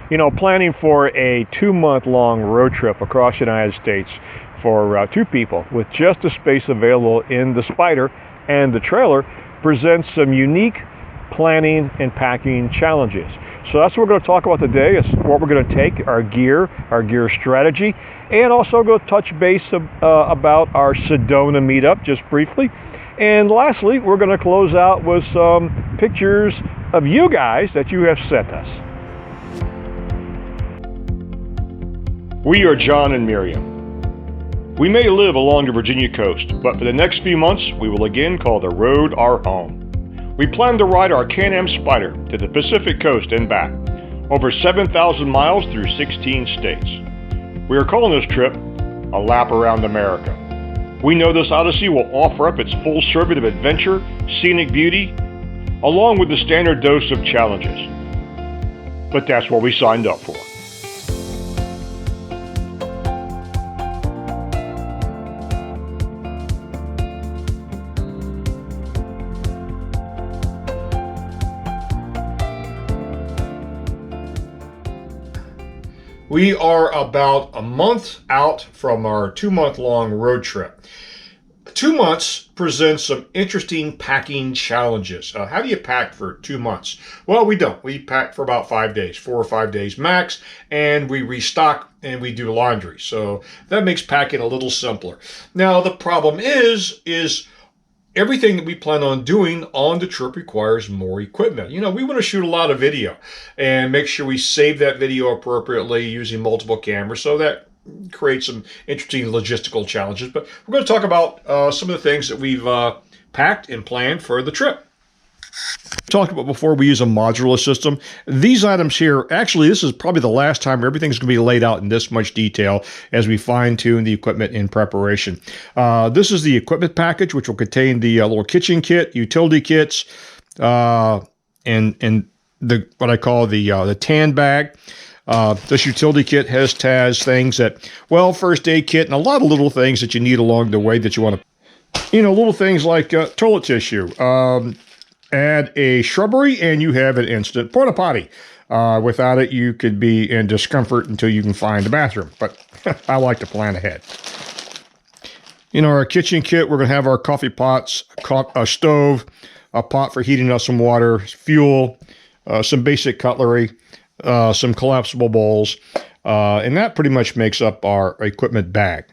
You know, planning for a 2-month-long road trip across the United States for 2 people with just the space available in the Spyder and the trailer presents some unique planning and packing challenges. So that's what we're going to talk about today, is what we're going to take, our gear strategy, and also go touch base about our Sedona meetup just briefly. And lastly, we're going to close out with some pictures of you guys that you have sent us. We are John and Miriam. We may live along the Virginia coast, but for the next few months, we will again call the road our home. We plan to ride our Am Spyder to the Pacific coast and back, over 7,000 miles through 16 states. We are calling this trip a lap around America. We know this odyssey will offer up its full serving of adventure, scenic beauty, along with the standard dose of challenges. But that's what we signed up for. We are about a month out from our 2-month-long road trip. 2 months presents some interesting packing challenges. How do you pack for 2 months? Well, we don't. We pack for about 5 days, 4 or 5 days max, and we restock and we do laundry. So that makes packing a little simpler. Now, the problem is everything that we plan on doing on the trip requires more equipment. You know, we want to shoot a lot of video and make sure we save that video appropriately using multiple cameras, so that creates some interesting logistical challenges. But we're going to talk about some of the things that we've packed and planned for the trip. Talked about before, we use a modular system. These items here, actually, this is probably the last time everything's going to be laid out in this much detail as we fine-tune the equipment in preparation. This is the equipment package, which will contain the little kitchen kit, utility kits, and the what I call the tan bag. This utility kit has things that, well, first aid kit and a lot of little things that you need along the way that you want to, you know, little things like toilet tissue. Add a shrubbery and you have an instant porta potty. Without it, you could be in discomfort until you can find a bathroom. But I like to plan ahead. In our kitchen kit, we're going to have our coffee pots, a stove, a pot for heating up some water, fuel, some basic cutlery, some collapsible bowls, and that pretty much makes up our equipment bag.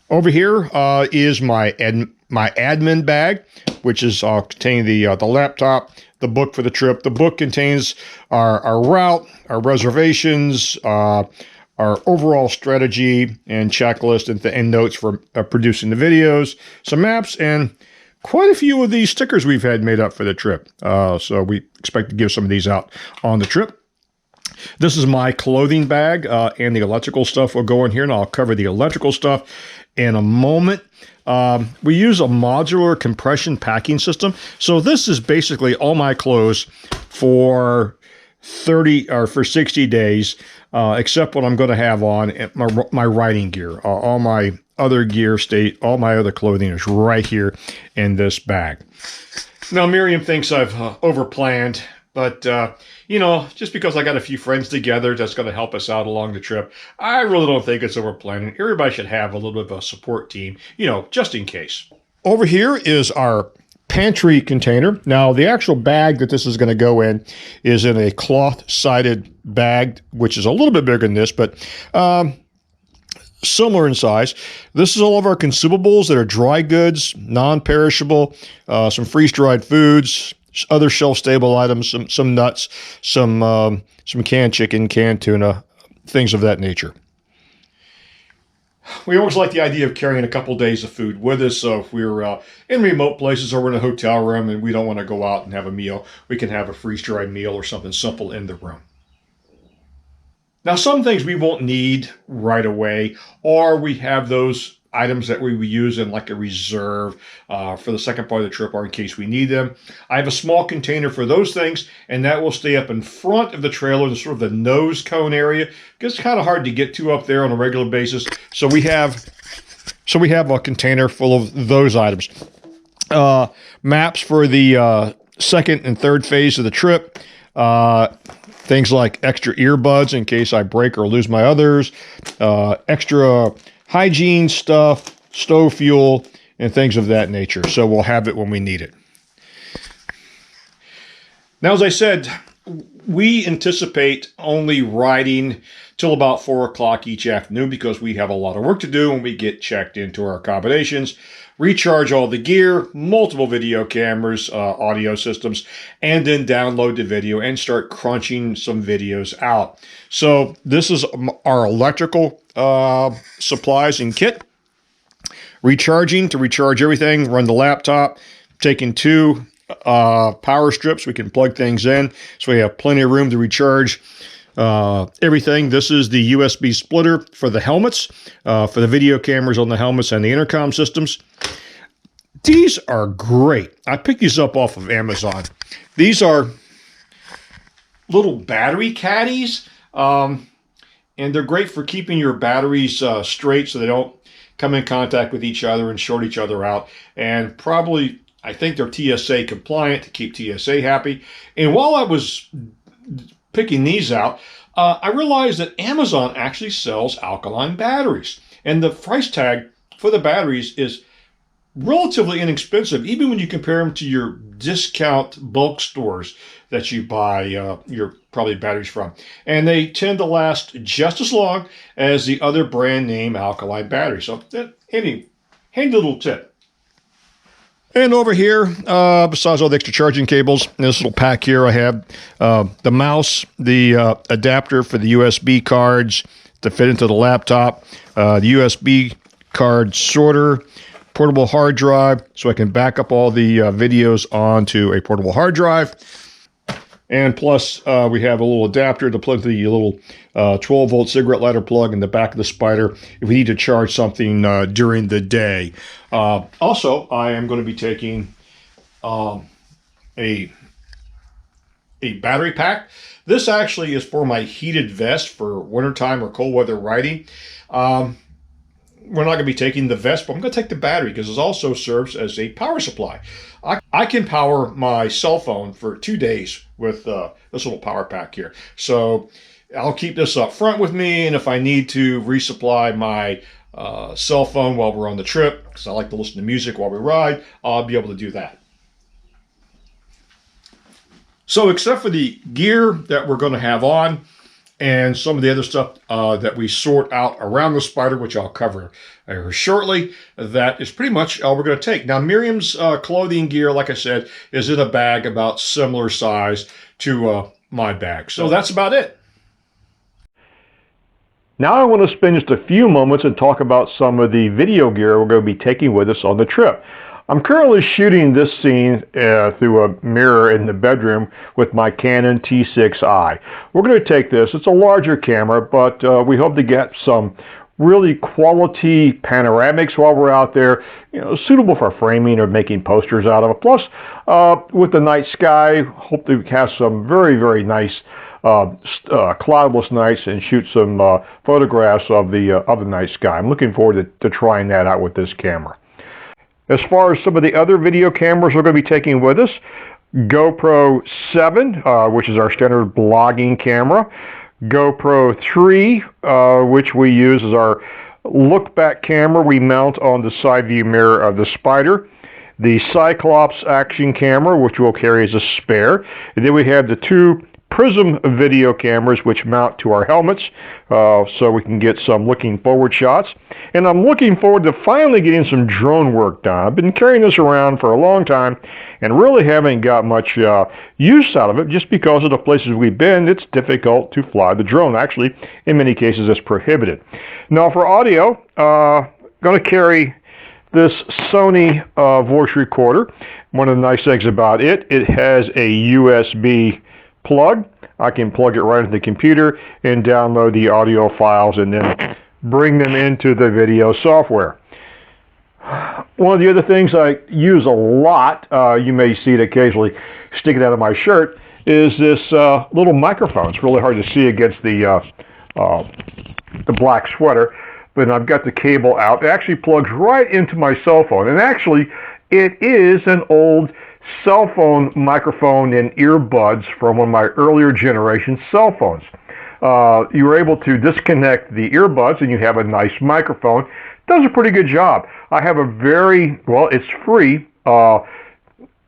Over here is my admin bag, which is containing the laptop, the book for the trip. The book contains our route, our reservations, our overall strategy and checklist and notes for producing the videos, some maps, and quite a few of these stickers we've had made up for the trip. So we expect to give some of these out on the trip. This is my clothing bag, and the electrical stuff will go in here, and I'll cover the electrical stuff in a moment. We use a modular compression packing system. So this is basically all my clothes for 60 days, except what I'm going to have on my riding gear. All my other gear all my other clothing is right here in this bag. Now, Miriam thinks I've overplanned, but you know, just because I got a few friends together that's going to help us out along the trip, I really don't think it's overplanning. Everybody should have a little bit of a support team, you know, just in case. Over here is our pantry container. Now, the actual bag that this is going to go in is in a cloth-sided bag, which is a little bit bigger than this, but similar in size. This is all of our consumables that are dry goods, non-perishable, some freeze-dried foods, other shelf-stable items, some nuts, some canned chicken, canned tuna, things of that nature. We always like the idea of carrying a couple days of food with us, so if we're in remote places or we're in a hotel room and we don't want to go out and have a meal, we can have a freeze-dried meal or something simple in the room. Now, some things we won't need right away, or we have those items that we use in like a reserve for the second part of the trip or in case we need them. I have a small container for those things, and that will stay up in front of the trailer, the sort of the nose cone area. It gets kind of hard to get to up there on a regular basis. So we have a container full of those items. Maps for the second and third phase of the trip. things like extra earbuds in case I break or lose my others, extra hygiene stuff, stove fuel, and things of that nature. So we'll have it when we need it. Now, as I said, we anticipate only riding till about 4 o'clock each afternoon because we have a lot of work to do when we get checked into our accommodations, recharge all the gear, multiple video cameras, audio systems, and then download the video and start crunching some videos out. So this is our electrical supplies and kit. Recharging to recharge everything, run the laptop, taking 2 power strips. We can plug things in so we have plenty of room to recharge everything. This is the USB splitter for the helmets, for the video cameras on the helmets and the intercom systems. These are great. I picked these up off of Amazon. These are little battery caddies, and they're great for keeping your batteries straight so they don't come in contact with each other and short each other out. And probably, I think they're TSA compliant to keep TSA happy. And while I was picking these out, I realized that Amazon actually sells alkaline batteries. And the price tag for the batteries is relatively inexpensive, even when you compare them to your discount bulk stores that you buy your probably batteries from. And they tend to last just as long as the other brand name alkaline batteries. So handy little tip. And over here, besides all the extra charging cables, in this little pack here I have the mouse, the adapter for the USB cards to fit into the laptop, the USB card sorter, portable hard drive so I can back up all the videos onto a portable hard drive. And plus, we have a little adapter to plug the little 12-volt cigarette lighter plug in the back of the Spyder if we need to charge something during the day. Also, I am going to be taking a battery pack. This actually is for my heated vest for wintertime or cold weather riding. We're not going to be taking the vest, but I'm going to take the battery because it also serves as a power supply. I can power my cell phone for 2 days with this little power pack here. So I'll keep this up front with me, and if I need to resupply my cell phone while we're on the trip, because I like to listen to music while we ride, I'll be able to do that. So except for the gear that we're going to have on, and some of the other stuff that we sort out around the Spyder, which I'll cover shortly, that is pretty much all we're going to take. Now, Miriam's clothing gear, like I said, is in a bag about similar size to my bag. So that's about it. Now I want to spend just a few moments and talk about some of the video gear we're going to be taking with us on the trip. I'm currently shooting this scene through a mirror in the bedroom with my Canon T6i. We're going to take this. It's a larger camera, but we hope to get some really quality panoramics while we're out there, suitable for framing or making posters out of it. Plus, with the night sky, hope to have some very, very nice cloudless nights and shoot some photographs of the night sky. I'm looking forward to trying that out with this camera. As far as some of the other video cameras we're going to be taking with us, GoPro 7, which is our standard blogging camera, GoPro 3, which we use as our look-back camera we mount on the side view mirror of the Spyder, the Cyclops action camera, which we'll carry as a spare, and then we have the 2 prism video cameras which mount to our helmets so we can get some looking forward shots. And I'm looking forward to finally getting some drone work done. I've been carrying this around for a long time and really haven't got much use out of it just because of the places we've been. It's difficult to fly the drone. Actually, in many cases, it's prohibited. Now for audio, going to carry this Sony voice recorder. One of the nice things about it, it has a USB plug. I can plug it right into the computer and download the audio files and then bring them into the video software. One of the other things I use a lot, you may see it occasionally sticking out of my shirt, is this little microphone. It's really hard to see against the black sweater, but I've got the cable out. It actually plugs right into my cell phone, and actually it is an old cell phone microphone and earbuds from one of my earlier generation cell phones. You were able to disconnect the earbuds and you have a nice microphone. Does a pretty good job. I have a it's free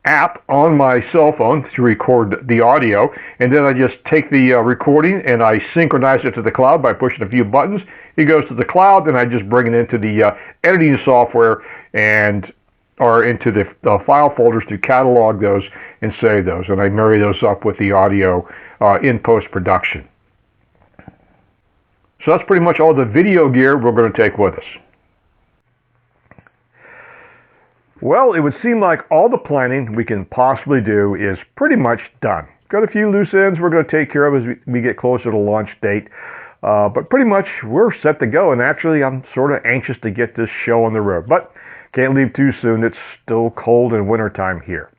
app on my cell phone to record the audio, and then I just take the recording and I synchronize it to the cloud by pushing a few buttons. It goes to the cloud, and I just bring it into the editing software or into the file folders to catalog those and save those, and I marry those up with the audio in post-production. So that's pretty much all the video gear we're going to take with us. Well, it would seem like all the planning we can possibly do is pretty much done. Got a few loose ends we're going to take care of as we get closer to launch date. But pretty much we're set to go, and actually I'm sort of anxious to get this show on the road. But can't leave too soon. It's still cold in wintertime here.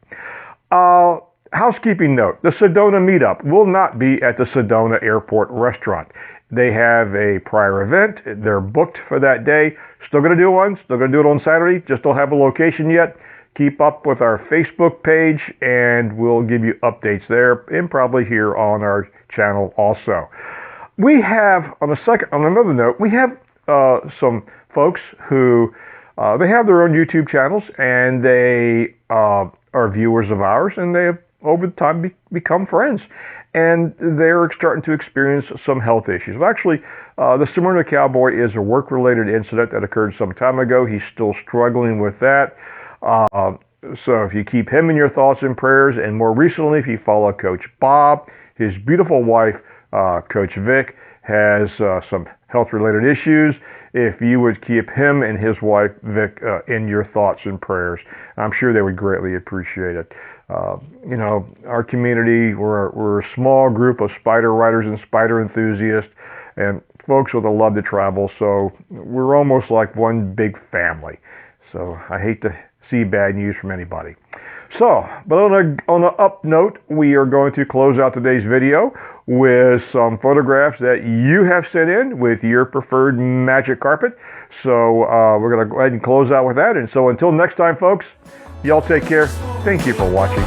Housekeeping note, the Sedona meetup will not be at the Sedona Airport restaurant. They have a prior event. They're booked for that day. Still going to do one. Still going to do it on Saturday. Just don't have a location yet. Keep up with our Facebook page, and we'll give you updates there, and probably here on our channel also. We have, on another note, we have some folks who they have their own YouTube channels, and they are viewers of ours, and they have over the time become friends. And they're starting to experience some health issues. Well, actually, the Smyrna Cowboy is a work-related incident that occurred some time ago. He's still struggling with that. So if you keep him in your thoughts and prayers, and more recently, if you follow Coach Bob, his beautiful wife, Coach Vic, has some health-related issues. If you would keep him and his wife, Vic, in your thoughts and prayers, I'm sure they would greatly appreciate it. You know, our community, we're a small group of spider writers and spider enthusiasts, and folks with a love to travel, so we're almost like one big family. So I hate to see bad news from anybody. So, but on an up note, we are going to close out today's video with some photographs that you have sent in with your preferred magic carpet. So we're going to go ahead and close out with that. And so until next time, folks, y'all take care. Thank you for watching.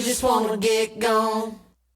Just wanna get gone.